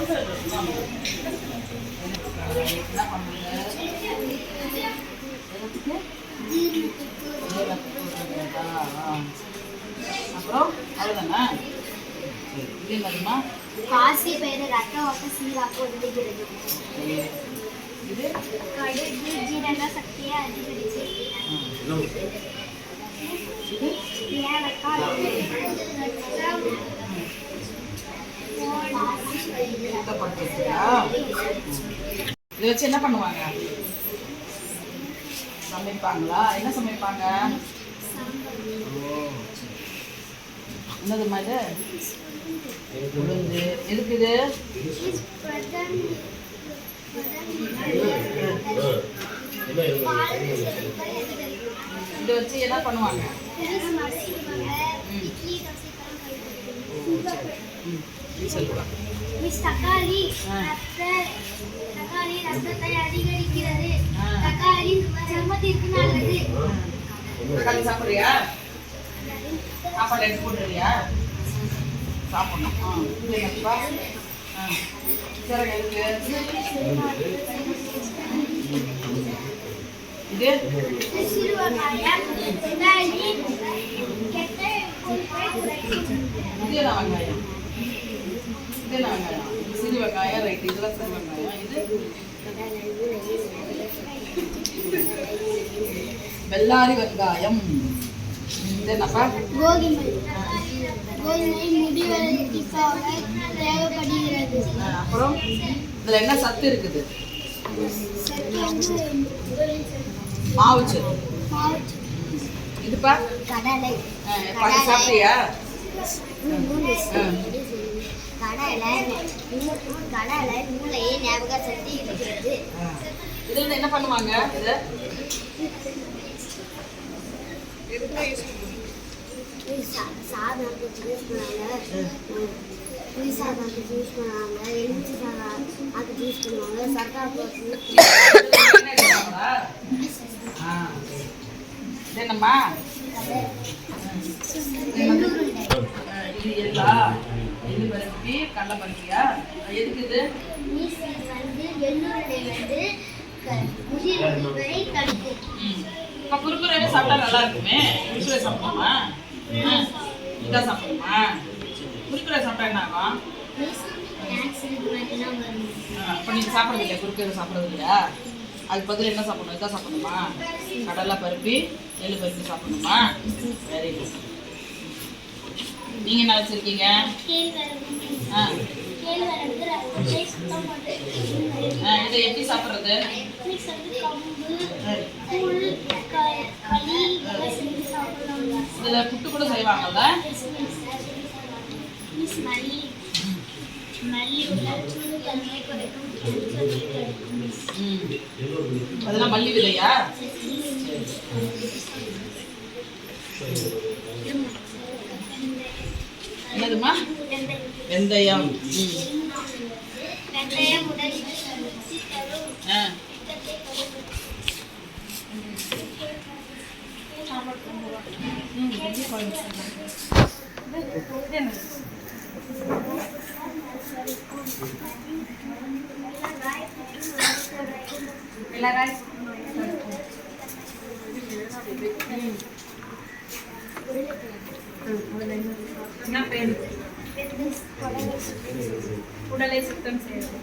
என்ன பண்ணுங்க அப்புறம் அவ்வளோதானே இதே மாதிரிமா காசி பெயர் ரத்த ஓட்ட சீராக உதவுகிறது. இது கடுகு ஜீரண சக்தியை அதிகரிச்சு. இதை வச்சு என்ன பண்ணுவாங்க? சமைப்பாங்களா? என்ன சமைப்பாங்க? என்னதுமா இது? உளுந்து. எதுக்கு இது? இதை வச்சு என்ன பண்ணுவாங்க? தக்காளி ரத்தத்தை அதிகரிக்கிறது. தக்காளி சருமத்திற்கு நல்லது. தக்காளி சாப்பிட்றியா? சாப்பாடு எடுத்து போட்டுறியா? சாப்பிடணும். சரி எதுக்கு இது? இது என்ன வெங்காயம்? இது என்ன வெங்காயம்? சிறு வெங்காயம். ரைட், இதெல்லாம் சிறு வெங்காயம். இது வெள்ளாரி வெங்காயம். இது என்னப்பா? கோதுமை முடிவெடுப்பாக தேவைப்படுகிறது. அப்புறம் இதில் என்ன சத்து இருக்குது? மாவுச்சத்து. இதுப்பா கடலை. சாப்பிட்டியா? கடலை மூளையை ஞாபக சக்தி இருக்கிறது. இதில் என்ன பண்ணுவாங்க? சாதத்துக்கு யூஸ் பண்ணுவாங்க, புளி சாதத்துக்கு யூஸ் பண்ணுவாங்க, எலுமிச்சை சாதம் அதுக்கு யூஸ் பண்ணுவாங்க, சர்க்கரை போட்டு. என்னம்மா இது? எல்லா எள்ளு பருப்பி கடலை பருப்பியா? எதுக்கு இது? இப்போ குறுக்குறவே சாப்பிட்டா நல்லா இருக்குமே. குறுக்குறை சாப்பிடணுமா? இதான் சாப்பிடணுமா? குறுக்குறை சாப்பிட்டா என்ன ஆகும்? இப்போ நீங்கள் சாப்பிட்றது இல்லையா? குறுக்குறை சாப்பிட்றது இல்லையா? அதுக்கு பதில் என்ன சாப்பிடணும்? இதான் சாப்பிடணுமா? கடலை பருப்பி எள்ளு பருப்பி சாப்பிடணுமா? Very good. நீங்கள் என்ன வச்சுருக்கீங்க? இதை எப்படி சாப்பிட்றது? இதில் புட்டு கூட செய்வாங்கல்ல? அதெல்லாம் மல்லி விதையா? என்னதுமா? வெந்தயம். உடலை சுத்தம் செய்வது.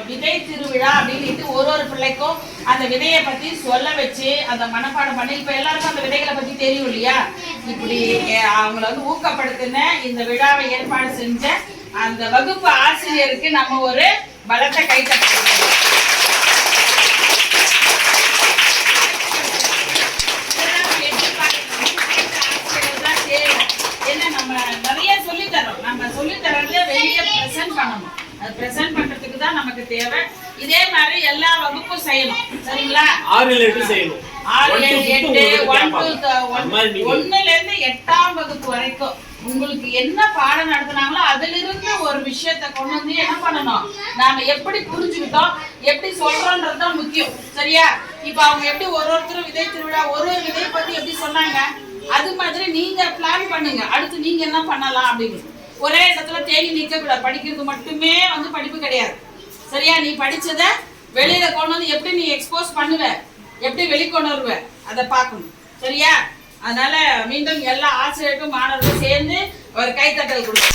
விதை திருவிழா அப்படின்னு ஒரு பிள்ளைக்கும் அந்த விதையை பத்தி சொல்ல வச்சு அந்த மனப்பாடம் பண்ணி இப்ப எல்லாருக்கும் அந்த விதைகளை பத்தி தெரியும் இல்லையா? இப்படி அவங்கள வந்து ஊக்கப்படுத்தின இந்த விழாவை ஏற்பாடு செஞ்ச அந்த வகுப்பு ஆசிரியருக்கு நம்ம ஒரு பலத்தை கைத்தட்டணும். என்ன நம்ம நிறைய சொல்லித்தரோம், நம்ம சொல்லித்தரத வெளியே பிரசன்ட் பண்ணணும். அது பிரசன்ட் பண்றதுக்கு தான் நமக்கு தேவை. இதே மாதிரி எல்லா வகுப்பும் செய்யணும், சரிங்களா? 6 ல 8 செய்யணும். 6 7 8 1ல இருந்து 8ஆம் வகுப்பு வரைக்கும் உங்களுக்கு என்ன பாடம் நடத்துனாங்களோ அதுல இருந்து ஒரு விஷயத்தை கொண்டு வந்து என்ன பண்ணணும், நாம எப்படி புரிஞ்சுக்கிட்டோம், எப்படி சொல்றோம்ன்றதுதான் முக்கியம், சரியா? இப்ப அவங்க எப்படி ஒருத்தரும் விதை திருவிழா ஒரு விதை பத்தி எப்படி சொன்னாங்க, அது மாதிரி நீங்க பிளான் பண்ணுங்க. அடுத்து நீங்க என்ன பண்ணலாம் அப்படின்னு. ஒரே இடத்துல தேங்கி நிக்க கூடாது. படிக்கிறது மட்டுமே வந்து படிப்பு கிடையாது, சரியா? நீ படிச்சத வெளியில கொண்டு வந்து எப்படி நீ எக்ஸ்போஸ் பண்ணுவ, எப்படி வெளிக்கொண்டு வருவ, அதை பார்க்கணும், சரியா? அதனால மீண்டும் எல்லா ஆசிரியருக்கும் மாணவர்களும் சேர்ந்து ஒரு கைத்தட்டல் கொடுக்கும்.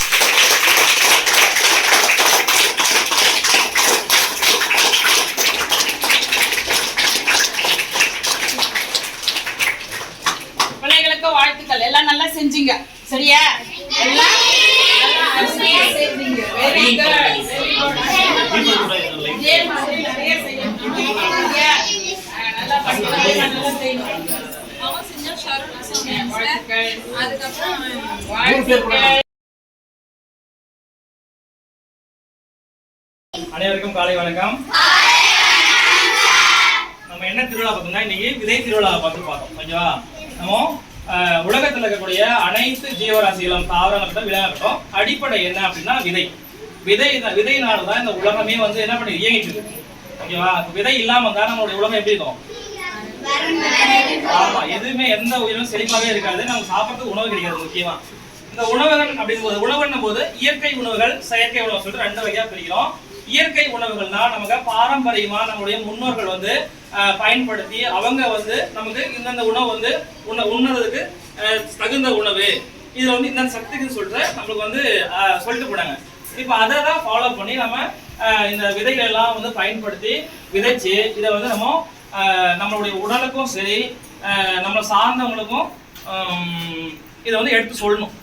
பிள்ளைகளுக்கு வாழ்த்துக்கள். எல்லாம் நல்லா செஞ்சீங்க, சரியா? எல்லாம் அருமையா செஞ்சீங்க. Very good. இதே மாதிரி நிறைய செய்யணும், சரியா? நல்லா படிக்கணும், நல்லா செய்யணும். அனைவருக்கும் காலை வணக்கம். நம்ம என்ன திருவிழா பார்த்தோம்னா இன்னைக்கு விதை திருவிழா பார்த்து பார்த்தோம். ஓகேவா? நம்ம உலகத்தில் இருக்கக்கூடிய அனைத்து ஜீவராசிகளும் தாவரங்கள்ட்ட விளையாடட்டும் அடிப்படை என்ன அப்படின்னா விதை. விதையினால தான் இந்த உலகமே வந்து என்ன பண்ணி இயங்கிட்டு இருக்கு. ஓகேவா? விதை இல்லாம இருந்தா நம்மளுடைய உலகம் எப்படி இருக்கும்? ஆமா, எதுவுமே எந்த உயிரும் செழிப்பாவே இருக்காது. நம்ம சாப்பிட்றதுக்கு உணவு கிடைக்காது. முக்கியமா இந்த உணவுகள் அப்படிங்கும்போது உணவுன்னும் போது இயற்கை உணவுகள் செயற்கை உணவு சொல்லிட்டு 2 வகையா பிரிக்கிறோம். இயற்கை உணவுகள்னா நமக்கு பாரம்பரியமா நம்மளுடைய முன்னோர்கள் வந்து பயன்படுத்தி அவங்க வந்து நமக்கு இந்தந்த உணவு வந்து உண்ணுறதுக்கு தகுந்த உணவு, இதுல வந்து இந்த சக்திக்குன்னு சொல்லிட்டு நம்மளுக்கு வந்து சொல்லிட்டு போனாங்க. இப்போ அதை தான் ஃபாலோ பண்ணி நம்ம இந்த விதைகள் எல்லாம் வந்து பயன்படுத்தி விதைச்சு இதை வந்து நம்ம நம்மளுடைய உடலுக்கும் சரி நம்மளை சார்ந்தவங்களுக்கும் இதை வந்து எடுத்து சொல்லணும்.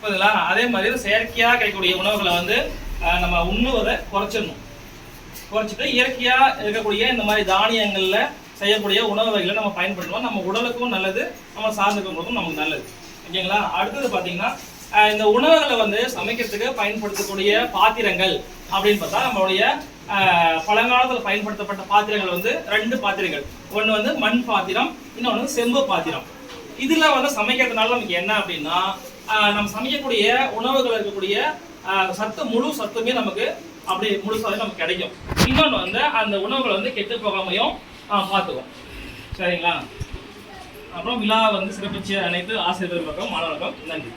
புரியுதுங்களா? அதே மாதிரி செயற்கையாக கிடைக்கக்கூடிய உணவுகளை வந்து நம்ம உண்ணுவதை குறைச்சிட்டு இயற்கையாக இருக்கக்கூடிய இந்த மாதிரி தானியங்களில் செய்யக்கூடிய உணவு வகைகளை நம்ம பயன்படுத்தணும். நம்ம உடலுக்கும் நல்லது, நம்ம சார்ந்தவங்களுக்கும் நமக்கு நல்லது. ஓகேங்களா? அடுத்தது பார்த்தீங்கன்னா இந்த உணவுகளை வந்து சமைக்கிறதுக்கு பயன்படுத்தக்கூடிய பாத்திரங்கள் அப்படின்னு பார்த்தா நம்மளுடைய பழங்காலத்தில் பயன்படுத்தப்பட்ட பாத்திரங்கள் வந்து 2 பாத்திரங்கள். ஒன்று வந்து மண் பாத்திரம், இன்னொன்று வந்து செம்பு பாத்திரம். இதில் வந்து சமைக்கிறதுனால நமக்கு என்ன அப்படின்னா நம்ம சமைக்கக்கூடிய உணவுகள் இருக்கக்கூடிய முழு சத்துமே நமக்கு அப்படி முழுசாவே நமக்கு கிடைக்கும். இன்னொன்று வந்து அந்த உணவுகளை வந்து கெட்டு போகாமையும் பார்த்துக்கும், சரிங்களா? அப்புறம் விழா வந்து சிறப்பிச்ச அனைத்து ஆசிரியர்களுக்கும் மாணவர்களுக்கும் நன்றி.